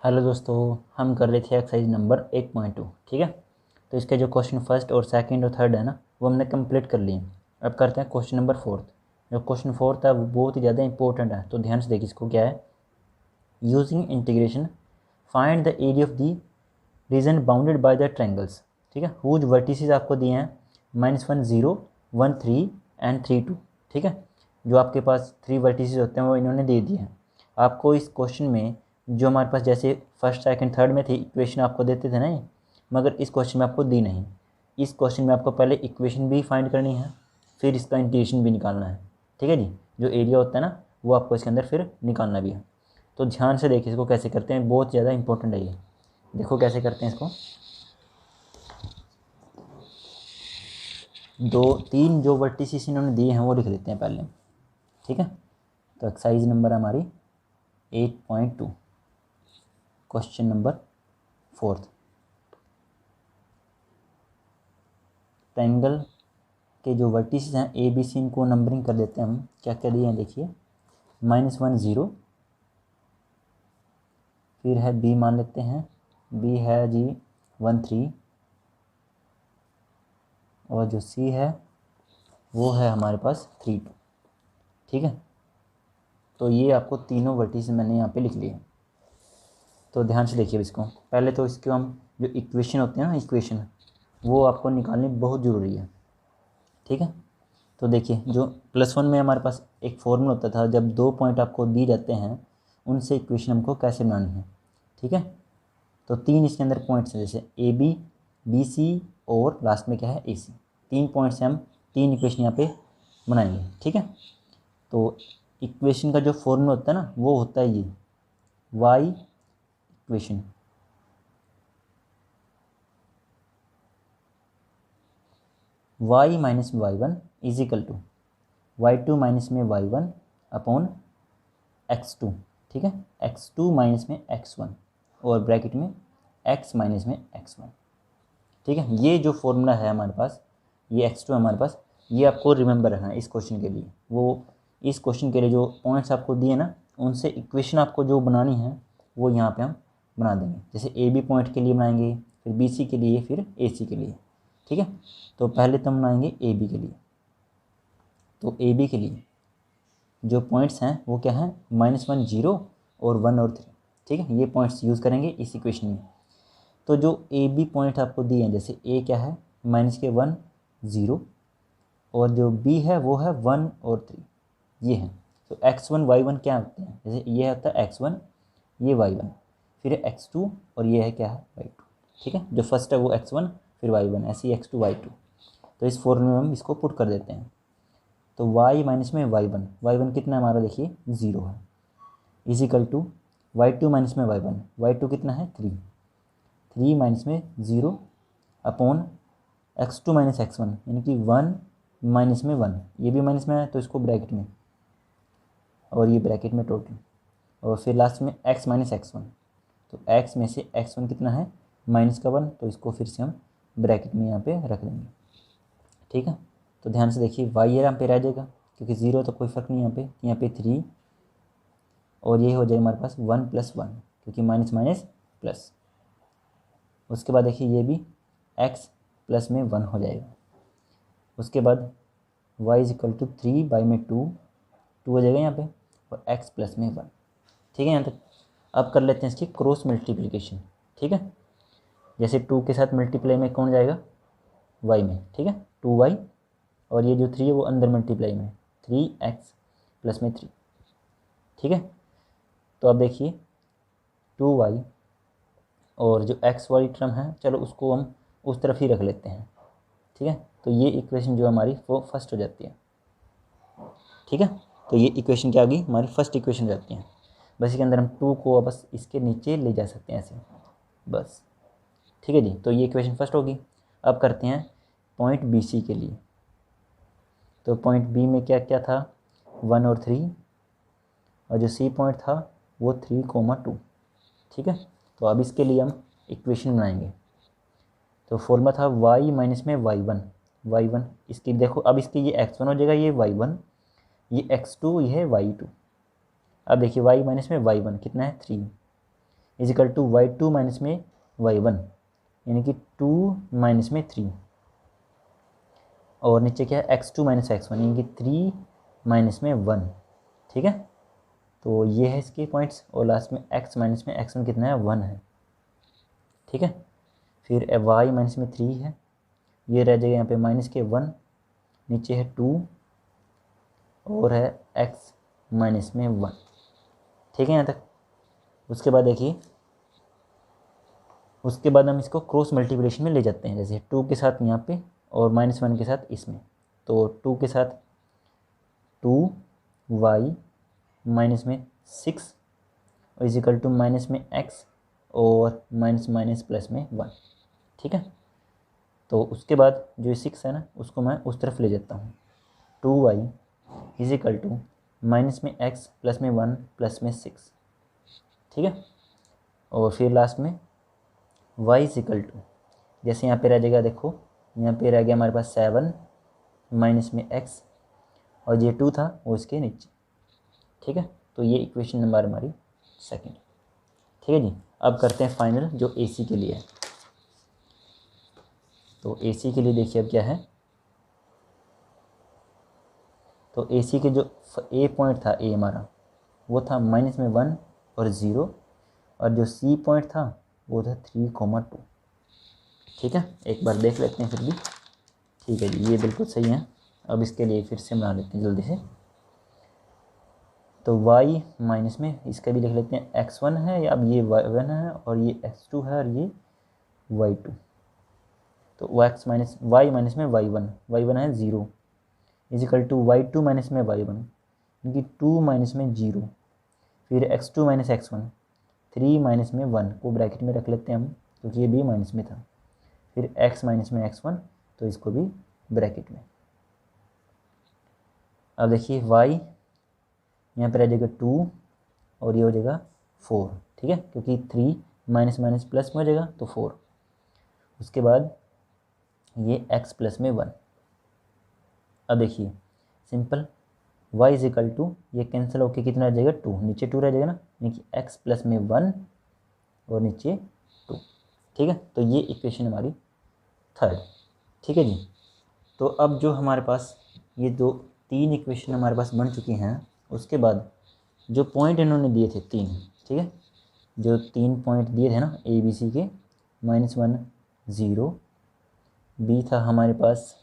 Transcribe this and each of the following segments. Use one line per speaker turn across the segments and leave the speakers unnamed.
Hello दोस्तों, हम कर रहे थे एक्सरसाइज नंबर 1.2। ठीक है, तो इसके जो क्वेश्चन फर्स्ट और सेकंड और थर्ड है ना, वो हमने कंप्लीट कर लिए। अब करते हैं क्वेश्चन नंबर फोर्थ। जो क्वेश्चन फोर्थ है वो बहुत ही ज़्यादा इंपॉर्टेंट है, तो ध्यान से देखिए इसको। क्या है? Using integration find the area of the reason bounded by the triangles. ठीक है, हुज वर्टिसेस आपको दिए हैं -1 0 1 3 एंड 3 2। ठीक है, जो आपके पास 3 वर्टिसेस होते हैं वो इन्होंने दे दिए हैं आपको। इस क्वेश्चन में जो हमारे पास जैसे फर्स्ट सेकंड थर्ड में थे इक्वेशन आपको देते थे ना ये, मगर इस क्वेश्चन में आपको दी नहीं। इस क्वेश्चन में आपको पहले इक्वेशन भी फाइंड करनी है, फिर इसका इंटीग्रेशन भी निकालना है। ठीक है जी, जो एरिया होता है ना वो आपको इसके अंदर फिर निकालना भी है। तो ध्यान से देखिए इसको कैसे करते हैं, बहुत ज़्यादा इंपॉर्टेंट है ये। देखो कैसे करते हैं इसको। दो तीन जो वर्टिसेस इन्होंने दिए हैं वो लिख लेते हैं पहले। ठीक है, तो एक्सरसाइज नंबर हमारी 8.2, क्वेश्चन नंबर फोर्थ। ट्रायंगल के जो वर्टिसेस हैं ए बी सी, इनको नंबरिंग कर देते हैं हम। क्या क्या दिए हैं देखिए, -1 0, फिर है बी मान लेते हैं, बी है जी 1 3, और जो सी है वो है हमारे पास 3 2। ठीक है, तो ये आपको तीनों वर्टिसेस मैंने यहाँ पे लिख लिए। तो ध्यान से देखिए इसको। पहले तो इसको हम जो इक्वेशन होते हैं ना, इक्वेशन वो आपको निकालनी बहुत ज़रूरी है। ठीक है, तो देखिए जो +1 में हमारे पास एक फॉर्मूला होता था, जब 2 पॉइंट आपको दिए जाते हैं उनसे इक्वेशन हमको कैसे बनानी है। ठीक है, तो 3 इसके अंदर पॉइंट्स हैं, जैसे ए बी, बी सी और लास्ट में क्या है ए सी। 3 पॉइंट से हम 3 इक्वेशन यहाँ पे बनाएंगे। ठीक है, तो इक्वेशन का जो फॉर्मूला होता है ना वो होता है ये y equation. y minus y1 is equal to y2 minus में y1 अपॉन x2। ठीक है, x2 माइनस में x1 और ब्रैकेट में x माइनस में x1। ठीक है, ये जो फॉर्मूला है हमारे पास, ये x2 हमारे पास, ये आपको रिमेंबर रखना है इस क्वेश्चन के लिए। वो इस क्वेश्चन के लिए जो पॉइंट्स आपको दिए ना, उनसे इक्वेशन आपको जो बनानी है वो यहाँ पे हम बना देंगे। जैसे ए बी पॉइंट के लिए बनाएंगे, फिर बी सी के लिए, फिर ए सी के लिए। ठीक है, तो पहले तो हम बनाएंगे ए बी के लिए। तो ए बी के लिए जो पॉइंट्स हैं वो क्या हैं, -1 0 और 1 और 3। ठीक है, ये पॉइंट्स यूज़ करेंगे इस इक्वेशन में। तो जो ए बी पॉइंट आपको दिए हैं, जैसे ए क्या है -1 0, और जो बी है वो है 1 और 3, ये हैं। तो x1 y1 क्या होते हैं, जैसे ये होता है x1, ये y1, फिर x2 और ये है क्या है y2। ठीक है, जो फर्स्ट है वो x1 फिर y1, ऐसे ही x2 y2। तो इस फॉर्मूले में हम इसको पुट कर देते हैं। तो y माइनस में y1 कितना है हमारा, देखिए 0 है, is equal to y2 minus में y2 कितना है 3 माइनस में 0 अपॉन x2 माइनस x1, यानी कि 1 माइनस में 1, ये भी माइनस में है तो इसको ब्रैकेट में, और ये ब्रैकेट में टोटल, और फिर लास्ट में x माइनस x1। तो x में से x1 कितना है -1, तो इसको फिर से हम ब्रैकेट में यहाँ पे रख देंगे। ठीक है, तो ध्यान से देखिए y यहाँ पे रह जाएगा, क्योंकि 0 तो कोई फ़र्क नहीं यहाँ पे 3, और ये हो जाएगा हमारे पास 1 + 1, क्योंकि माइनस माइनस प्लस। उसके बाद देखिए ये भी x प्लस में 1 हो जाएगा। उसके बाद y इज इक्वल टू 3/2 हो जाएगा यहाँ पे, और x प्लस में 1। ठीक है, यहाँ तक। अब कर लेते हैं इसकी क्रॉस मल्टीप्लिकेशन। ठीक है, जैसे 2 के साथ मल्टीप्लाई में कौन जाएगा, y में। ठीक है, 2y, और ये जो 3 है वो अंदर मल्टीप्लाई में 3x प्लस में 3। ठीक है, तो अब देखिए 2y और जो x वाली टर्म है, चलो उसको हम उस तरफ ही रख लेते हैं। ठीक है, तो ये इक्वेशन जो हमारी वो फर्स्ट हो जाती है। ठीक है, तो ये इक्वेशन क्या आ गई, हमारी फर्स्ट इक्वेशन हो जाती है। बस इसके अंदर हम 2 को बस इसके नीचे ले जा सकते हैं ऐसे, बस। ठीक है जी, तो ये इक्वेशन फर्स्ट होगी। अब करते हैं पॉइंट बी सी के लिए। तो पॉइंट बी में क्या क्या था, 1 और 3, और जो सी पॉइंट था वो 3, 2। ठीक है, तो अब इसके लिए हम इक्वेशन बनाएंगे। तो फॉर्मूला था y माइनस में y1, इसकी देखो, अब इसकी ये x1 हो जाएगा, ये y1, ये x2, ये है y2। अब देखिए y माइनस में y1 कितना है 3, इजिकल टू y2 माइनस में y1, यानी कि 2 माइनस में 3, और नीचे क्या है x2 माइनस x1, यानी कि 3 माइनस में 1। ठीक है, तो ये है इसके पॉइंट्स, और लास्ट में x माइनस में x1 कितना है, 1 है। ठीक है, फिर y माइनस में 3 है, ये रह जाएगा यहाँ पे माइनस के 1, नीचे है 2, और है x माइनस में 1। ठीक है यहाँ तक। उसके बाद देखिए, उसके बाद हम इसको क्रॉस मल्टीप्लिकेशन में ले जाते हैं, जैसे 2 के साथ यहाँ पे और -1 के साथ इसमें। तो 2 के साथ 2y माइनस में 6 और इजिकल टू माइनस में x और माइनस माइनस प्लस में 1। ठीक है, तो उसके बाद जो 6 है ना, उसको मैं उस तरफ ले जाता हूँ। 2y इजिकल टू माइनस में x प्लस में 1 प्लस में 6। ठीक है, और फिर लास्ट में y इजिकल टू, जैसे यहाँ पे रह जाएगा, देखो यहाँ पे रह गया हमारे पास 7 माइनस में x, और ये 2 था वो इसके नीचे। ठीक है, तो ये इक्वेशन नंबर हमारी सेकंड। ठीक है जी, अब करते हैं फाइनल जो AC के लिए है। तो AC के लिए देखिए अब क्या है, तो AC के जो A पॉइंट था, A हमारा वो था माइनस में 1 और 0, और जो C पॉइंट था वो था 3,2। ठीक है, एक बार देख लेते हैं फिर भी। ठीक है जी, ये बिल्कुल सही है। अब इसके लिए फिर से बना लेते हैं जल्दी से। तो y माइनस में इसका भी लिख लेते हैं, x1 है, या अब ये y1 है और ये x2 है और ये y2। तो y माइनस में y1 है 0, इजिकल टू y2 माइनस में y1, क्योंकि 2 माइनस में 0, फिर x2 माइनस x1, 3 माइनस में 1 को ब्रैकेट में रख लेते हैं हम, क्योंकि ये भी माइनस में था, फिर x माइनस में x1, तो इसको भी ब्रैकेट में। अब देखिए y यहाँ पर आ जाएगा 2 और ये हो जाएगा 4। ठीक है, क्योंकि 3 माइनस माइनस प्लस में हो जाएगा तो 4। उसके बाद ये x प्लस में 1। अब देखिए सिंपल, y इजिकल टू, ये कैंसिल होके कितना रह जाएगा, 2, नीचे 2 रह जाएगा ना, यानी कि x प्लस में 1 और नीचे 2। ठीक है, तो ये इक्वेशन हमारी थर्ड। ठीक है जी, तो अब जो हमारे पास ये दो 3 इक्वेशन हमारे पास बन चुकी हैं, उसके बाद जो पॉइंट इन्होंने दिए थे 3, ठीक है, जो 3 पॉइंट दिए थे ना ABC के, -1 0, B था हमारे पास,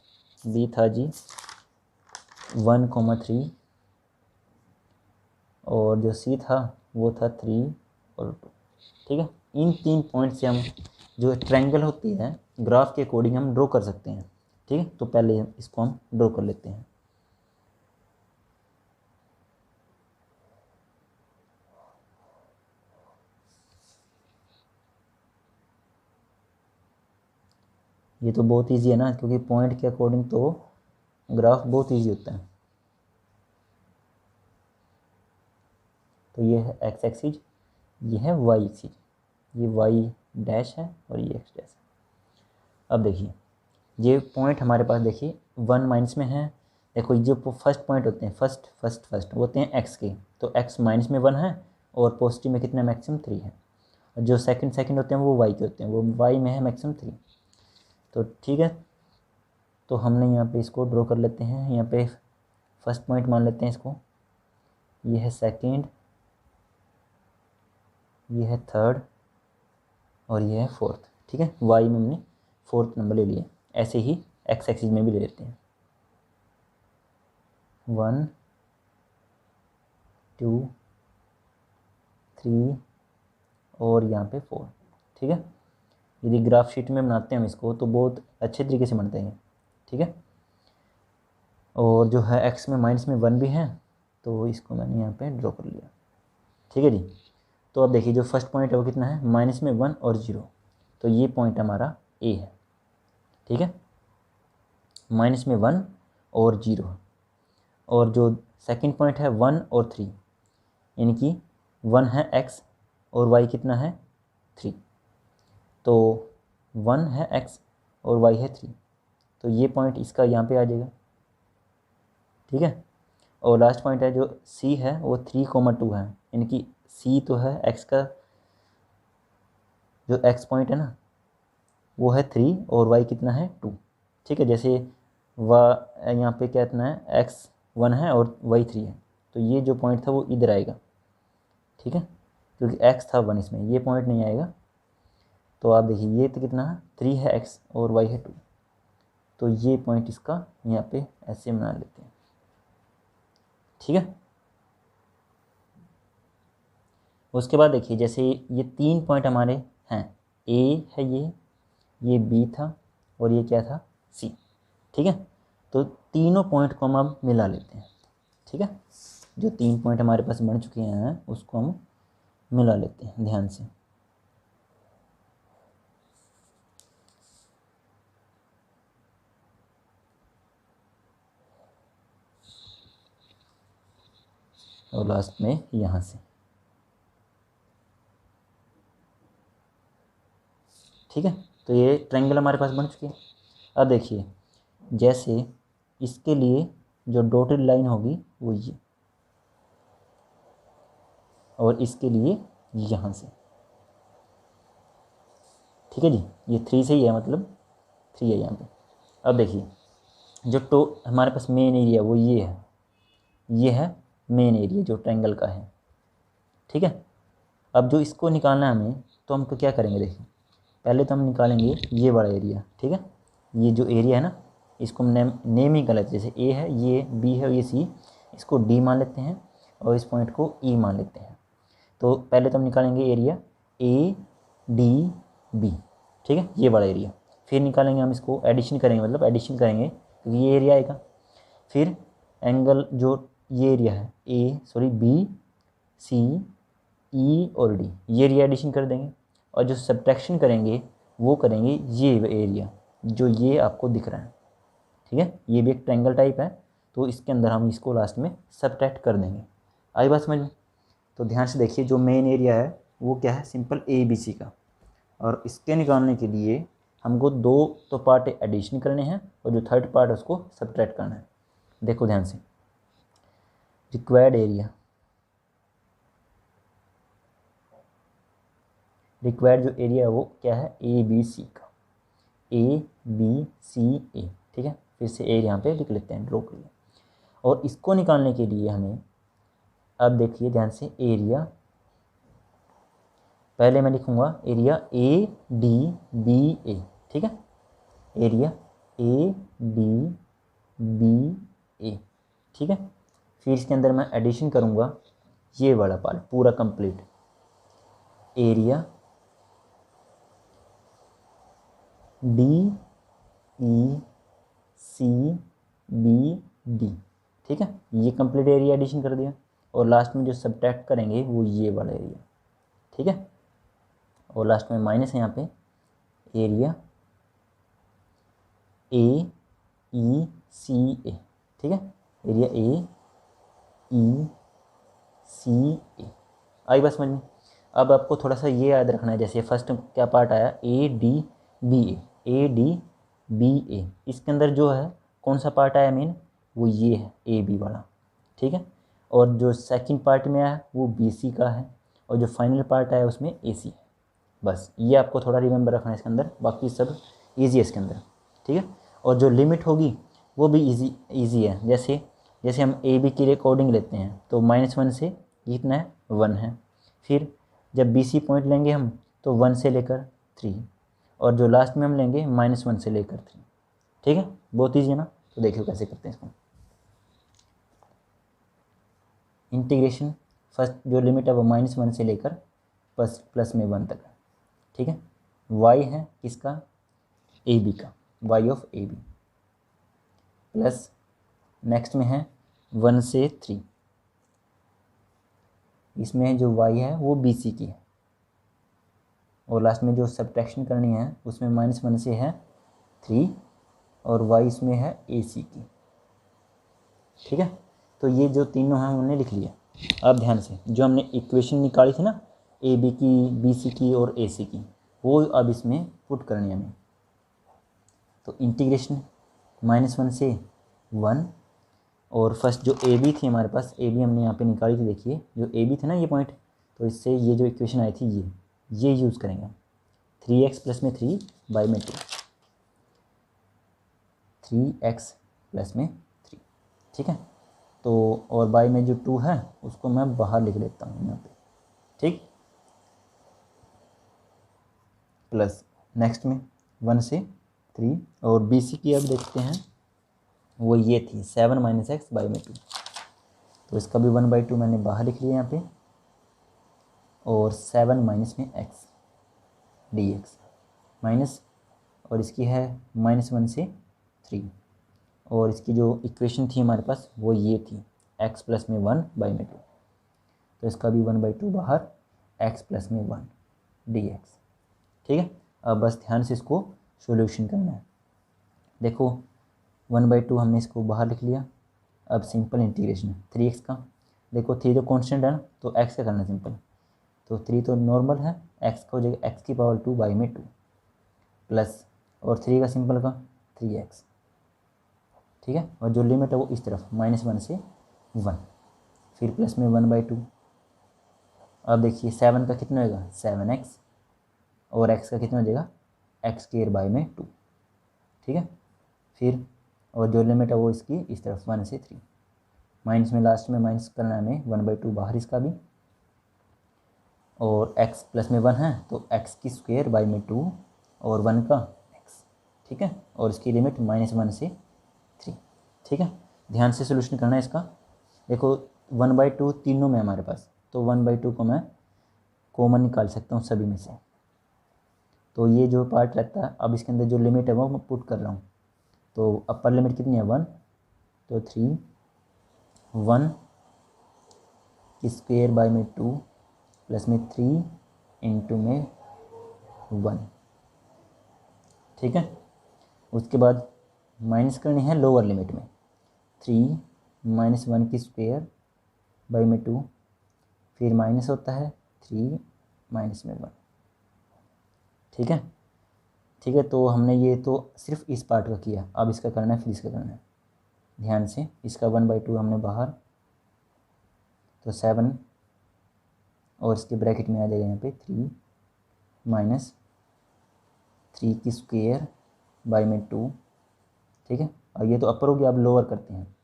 B था जी 1,3, और जो C था वो था 3 और 2। ठीक है, इन 3 पॉइंट से हम जो ट्रायंगल होती है ग्राफ के अकॉर्डिंग हम ड्रॉ कर सकते हैं। ठीक है, तो पहले इसको हम ड्रॉ कर लेते हैं। ये तो बहुत इजी है ना, क्योंकि पॉइंट के अकॉर्डिंग तो ग्राफ बहुत इजी होता है। तो ये है x एक्सिस, ये है y एक्सिस, ये y डैश है और ये x डैश है। अब देखिए ये पॉइंट हमारे पास, देखिए 1 माइनस में है। देखो जो फर्स्ट पॉइंट होते हैं, फर्स्ट होते हैं x के, तो x माइनस में 1 है और पॉजिटिव में कितना मैक्सिमम 3 है। और जो सेकंड होते हैं वो y के होते हैं, वो y में है मैक्सिमम 3। तो ठीक है, तो हमने यहाँ पे इसको ड्रॉ कर लेते हैं। यहाँ पे फर्स्ट पॉइंट मान लेते हैं इसको, ये है सेकंड, ये है थर्ड और ये है फोर्थ। ठीक है, y में हमने फोर्थ नंबर ले लिया। ऐसे ही x एक्सिस में भी ले लेते हैं, 1 2 3 और यहाँ पे 4। ठीक है, यदि ग्राफ शीट में बनाते हैं हम इसको तो बहुत अच्छे तरीके से बनते हैं। ठीक है, और जो है x में माइनस में 1 भी है, तो इसको मैंने यहाँ पे ड्रॉ कर लिया। ठीक है जी, तो अब देखिए जो फर्स्ट पॉइंट है वो कितना है, माइनस में 1 और 0, तो ये पॉइंट हमारा A है। ठीक है, माइनस में 1 और 0, और जो सेकंड पॉइंट है 1 और 3, यानी कि 1 है x और y कितना है 3, तो 1 है x और y है 3, तो ये पॉइंट इसका यहाँ पे आ जाएगा। ठीक है, और लास्ट पॉइंट है जो C है वो 3,2 है, यानी कि C तो है x का जो एक्स पॉइंट है ना वो है 3 और वाई कितना है 2, ठीक है। जैसे यहाँ पे क्या इतना है, एक्स 1 है और वाई 3 है, तो ये जो पॉइंट था वो इधर आएगा, ठीक है, क्योंकि एक्स था 1, इसमें ये पॉइंट नहीं आएगा। तो आप देखिए ये तो कितना है 3 है एक्स और वाई है 2, तो ये पॉइंट इसका यहाँ पे ऐसे बना लेते हैं, ठीक है। उसके बाद देखिए जैसे ये 3 पॉइंट हमारे हैं, ए है ये बी था और ये क्या था सी, ठीक है। तो तीनों पॉइंट को हम अब मिला लेते हैं, ठीक है। जो 3 पॉइंट हमारे पास बन चुके हैं उसको हम मिला लेते हैं ध्यान से। और लास्ट में यहाँ से, ठीक है। तो ये ट्रायंगल हमारे पास बन चुके हैं। अब देखिए जैसे इसके लिए जो डॉटेड लाइन होगी वो ये, और इसके लिए यहाँ से, ठीक है जी। ये 3 से ही है, मतलब 3 है यहाँ पे। अब देखिए जो हमारे पास मेन एरिया वो ये है मेन एरिया जो ट्रायंगल का है, ठीक है। अब जो इसको निकालना है हमें, तो हम तो क्या करेंगे, देखिए पहले तो हम निकालेंगे ये बड़ा एरिया, ठीक है। ये जो एरिया है ना इसको हम नेम ही गलत, जैसे ए है ये बी है ये सी, इसको डी मान लेते हैं और इस पॉइंट को ई मान लेते हैं। तो पहले तो हम निकालेंगे एरिया ए डी बी, ठीक है, ये बड़ा एरिया। फिर निकालेंगे हम इसको, एडिशन करेंगे, मतलब एडिशन करेंगे क्योंकि ये एरिया आएगा। फिर एंगल जो ये एरिया है बी सी ई और डी, ये एरिया एडिशन कर देंगे। और जो सब्ट्रैक्शन करेंगे वो करेंगे ये एरिया जो ये आपको दिख रहा है, ठीक है। ये भी एक ट्रायंगल टाइप है, तो इसके अंदर हम इसको लास्ट में सब्ट्रैक्ट कर देंगे। आई बात समझ में? तो ध्यान से देखिए जो मेन एरिया है वो क्या है, सिंपल ए बी सी का, और इसके निकालने के लिए हमको 2 तो पार्ट एडिशन करने हैं और जो थर्ड पार्ट है उसको सब्ट्रैक्ट करना है। देखो ध्यान से, रिक्वायर्ड एरिया, रिक्वायर्ड जो एरिया है वो क्या है ए बी सी का, ए बी सी ए, ठीक है। फिर से ए यहाँ पे लिख लेते हैं, ड्रॉ कर लिया। और इसको निकालने के लिए हमें, अब देखिए ध्यान से, एरिया पहले मैं लिखूंगा एरिया ए डी बी ए, ठीक है, एरिया ए डी बी ए, ठीक है। फिर इसके अंदर मैं एडिशन करूंगा ये वाला पार्ट पूरा complete, area D E C B D, ठीक है, ये कंप्लीट एरिया एडिशन कर दिया। और लास्ट में जो सब्ट्रैक्ट करेंगे वो ये वाला एरिया, ठीक है। और लास्ट में माइनस है यहाँ पे, एरिया ए ई सी ए, ठीक है, एरिया ए ई सी ए। आई बस समझ में? अब आपको थोड़ा सा ये याद रखना है, जैसे फर्स्ट क्या पार्ट आया A D B A D B A, इसके अंदर जो है कौन सा पार्ट आया मेन, वो ये है ए बी वाला, ठीक है। और जो सेकंड पार्ट में आया वो बी सी का है, और जो फाइनल पार्ट आया उसमें ए सी है। बस ये आपको थोड़ा रिमेंबर रखना है इसके अंदर, बाकी सब ईजी है इसके अंदर, ठीक है। और जो लिमिट होगी वो भी ईजी है। जैसे हम ए बी के अकॉर्डिंग लेते हैं तो -1 से कितना है 1 है। फिर जब बी सी पॉइंट लेंगे हम तो 1 से लेकर 3, और जो लास्ट में हम लेंगे -1 से लेकर 3, ठीक है। बहुत ईजी है ना। तो देखिए कैसे करते हैं इसको, इंटीग्रेशन फर्स्ट जो लिमिट है वो -1 से लेकर प्लस में 1 तक है, ठीक है। y है किसका, ए बी का, y of A B, plus next में है 1 से 3, इसमें जो y है वो बी सी की है, और लास्ट में जो सब्ट्रैक्शन करनी है उसमें -1 से है 3 और y इसमें है ए सी की, ठीक है। तो ये जो तीनों हैं हमने लिख लिया। अब ध्यान से जो हमने इक्वेशन निकाली थी ना ए बी की, बी सी की और ए सी की, वो अब इसमें पुट करनी है हमें। तो इंटीग्रेशन -1 से 1, और फर्स्ट जो ए बी थी हमारे पास, ए बी हमने यहाँ पे निकाली थी, देखिए जो ए बी था ना ये पॉइंट, तो इससे ये जो इक्वेशन आई थी ये यूज़ करेंगे, 3x प्लस में 3 बाई में 2, 3x प्लस में 3, ठीक है। तो और बाई में जो 2 है उसको मैं बाहर लिख लेता हूँ यहाँ पे, ठीक। प्लस नेक्स्ट में 1 से 3 और BC की अब देखते हैं, वो ये थी 7 माइनस एक्स बाई में 2, तो इसका भी 1/2 मैंने बाहर लिख लिया यहाँ पे, और 7 माइनस में x dx माइनस, और इसकी है -1 से 3, और इसकी जो इक्वेशन थी हमारे पास वो ये थी x प्लस में 1 बाई में 2, तो इसका भी 1/2 बाहर, x प्लस में 1 dx, ठीक है। अब बस ध्यान से इसको सॉल्यूशन करना है। देखो 1/2 हमने इसको बाहर लिख लिया। अब सिंपल इंटीग्रेशन 3x का, देखो 3 तो कांस्टेंट है ना, तो x का करना सिंपल, तो 3 तो नॉर्मल है, x का हो जाएगा x की पावर 2 बाई में 2 प्लस, और 3 का सिंपल का 3x, ठीक है। और जो लिमिट है वो इस तरफ -1 से 1, फिर प्लस में 1/2। अब देखिए 7 का कितना होगा 7x, और x का कितना हो जाएगा x² बाई में 2, ठीक है। फिर और जो लिमिट है वो इसकी इस तरफ 1 से 3, माइनस में लास्ट में माइनस करना है हमें 1/2 बाहर इसका भी, और x प्लस में 1 है तो x² बाई में 2 और 1 का x, ठीक है। और इसकी लिमिट -1 से 3, ठीक है। ध्यान से सोल्यूशन करना है इसका। देखो 1/2 तीनों में हमारे पास, तो 1/2 को मैं कॉमन निकाल सकता हूँ सभी में से, तो ये जो पार्ट रहता है, अब इसके अंदर जो लिमिट है वो मैं पुट कर रहा हूँ। तो अपर लिमिट कितनी है 1, तो 3 1 की स्क्वेयर बाई में 2 प्लस में 3 इंटू में 1, ठीक है। उसके बाद माइनस करनी है लोअर लिमिट में, 3 - 1 की स्क्वेयर बाई में 2, फिर माइनस होता है 3 माइनस में 1, ठीक है। ठीक है, तो हमने ये तो सिर्फ इस पार्ट का किया, अब इसका करना है, फिर इसका करना है। ध्यान से, इसका 1/2 हमने बाहर, तो 7, और इसके ब्रैकेट में आ जाएगा यहाँ पे 3 माइनस 3 की स्क्वेयर बाई में 2, ठीक है। और ये तो अपर हो गया, अब लोअर करते हैं।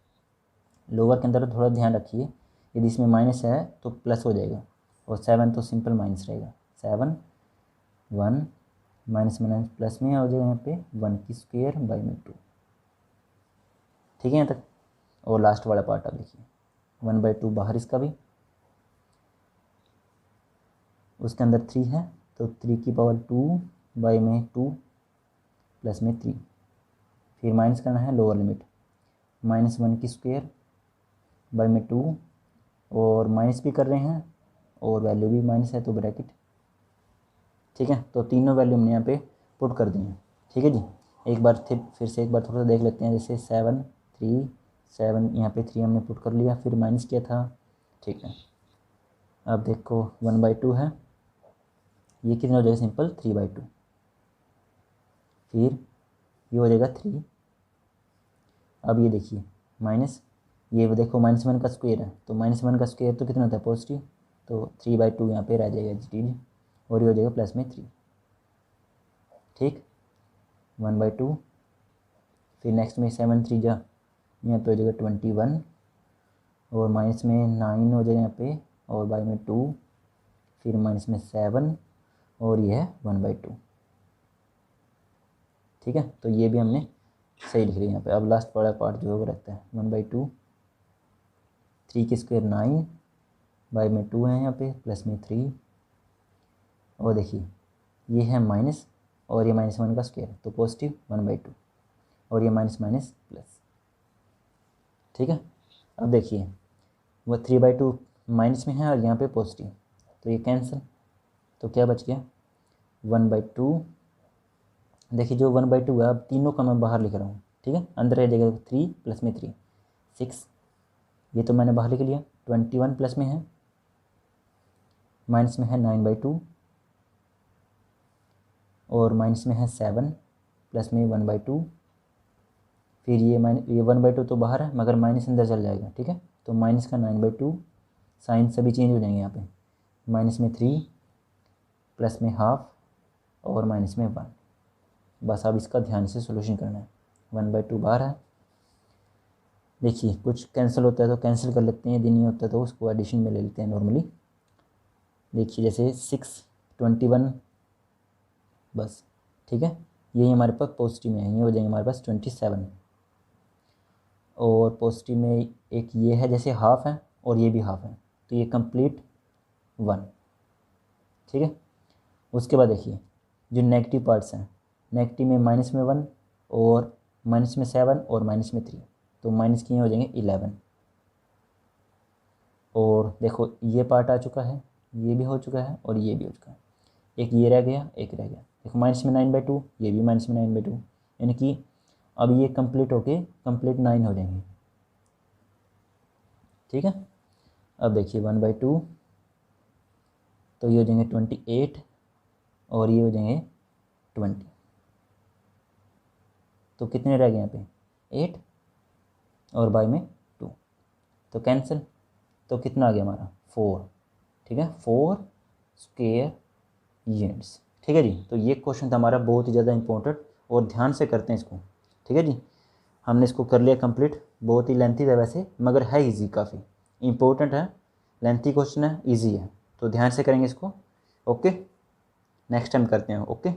लोअर के अंदर थोड़ा ध्यान रखिए, यदि इसमें माइनस है तो प्लस हो जाएगा, और 7 तो सिंपल माइनस रहेगा, 7 1 माइनस प्लस में हो जाएगा यहाँ पे 1 की स्क्वेयर बाई में 2, ठीक है यहाँ तक। और लास्ट वाला पार्ट आप देखिए 1/2 बाहर इसका भी, उसके अंदर 3 है तो 3 की पावर 2 बाई में 2 प्लस में 3, फिर माइनस करना है लोअर लिमिट, -1 की स्क्वेयर बाई में 2, और माइनस भी कर रहे हैं और वैल्यू भी माइनस है तो ब्रैकेट, ठीक है। तो तीनों वैल्यू हमने यहाँ पे पुट कर दी हैं, ठीक है जी। एक बार फिर से एक बार थोड़ा सा देख लेते हैं, जैसे 7 3 7, यहाँ पे 3 हमने पुट कर लिया, फिर माइनस किया था, ठीक है। अब देखो 1/2 है, ये कितना हो जाएगा सिंपल 3/2, फिर ये हो जाएगा 3। अब ये देखिए माइनस, ये देखो -1 का स्क्वायर है, तो -1 का स्क्वायर तो कितना होता है पॉजिटिव, तो 3/2 यहाँ पे रह जाएगा जी, और ये हो जाएगा प्लस में 3, ठीक। 1/2, फिर नेक्स्ट में 7 3 जा, यहाँ पे हो जाएगा 21, और माइनस में 9 हो जाएगा यहाँ पे, और बाई में 2, फिर माइनस में 7, और ये है 1/2, ठीक है। तो ये भी हमने सही लिख लिया यहाँ पे। अब लास्ट वाला पार्ट जो होगा रहता है 1/2, 3 की स्क्वायर 9 बाई में 2 है यहाँ पे, प्लस में 3, और देखिए ये है माइनस, और ये -1 का स्क्वायर तो पॉजिटिव 1/2, और ये माइनस माइनस प्लस, ठीक है। अब देखिए वो 3/2 माइनस में है और यहाँ पे पॉजिटिव, तो ये कैंसिल, तो क्या बच गया 1/2। देखिए जो 1/2 है, अब तीनों का मैं बाहर लिख रहा हूँ, ठीक है। अंदर रह जाएगा 3 प्लस में 3 6, ये तो मैंने बाहर लिख लिया। 21 प्लस में है, माइनस में है 9/2, और माइनस में है 7 प्लस में 1/2, फिर ये 1/2 तो बाहर है मगर माइनस अंदर चल जाएगा, ठीक है। तो माइनस का 9/2, साइन सभी चेंज हो जाएंगे यहाँ पे, माइनस में 3 प्लस में हाफ और माइनस में 1। बस अब इसका ध्यान से सोल्यूशन करना है। 1/2 बाहर है। देखिए कुछ कैंसिल होता है तो कैंसिल कर लेते हैं, यदि नहीं होता तो उसको एडिशन में ले लेते हैं नॉर्मली। देखिए जैसे 6, 21, बस ठीक है, यही हमारे पास पॉजिटिव में है, ये हो जाएंगे हमारे पास 27। और पॉजिटिव में एक ये है, जैसे हाफ है और ये भी हाफ है, तो ये कंप्लीट 1। ठीक है, उसके बाद देखिए जो नेगेटिव पार्ट्स हैं, नेगेटिव में माइनस में 1 और माइनस में 7 और माइनस में 3, तो माइनस के ये हो जाएंगे 11। और देखो ये पार्ट आ चुका है, ये भी हो चुका है और ये भी हो चुका है, एक ये रह गया, एक रह गया। देखो माइनस में 9/2, ये भी माइनस में 9/2, यानी कि अब ये कंप्लीट होके कंप्लीट 9 हो जाएंगे। ठीक है, अब देखिए 1/2, तो ये हो जाएंगे 28 और ये हो जाएंगे 20। तो कितने रह गए यहाँ पे 8 और बाई में 2, तो कैंसिल, तो कितना आ गया हमारा 4। ठीक है, 4 स्क्वायर यूनिट्स। ठीक है जी, तो ये क्वेश्चन था हमारा बहुत ही ज़्यादा इंपॉर्टेंट, और ध्यान से करते हैं इसको। ठीक है जी, हमने इसको कर लिया कंप्लीट। बहुत ही लेंथी था वैसे, मगर है इजी, काफ़ी इंपॉर्टेंट है, लेंथी क्वेश्चन है, इजी है, तो ध्यान से करेंगे इसको। ओके, नेक्स्ट टाइम करते हैं। ओके।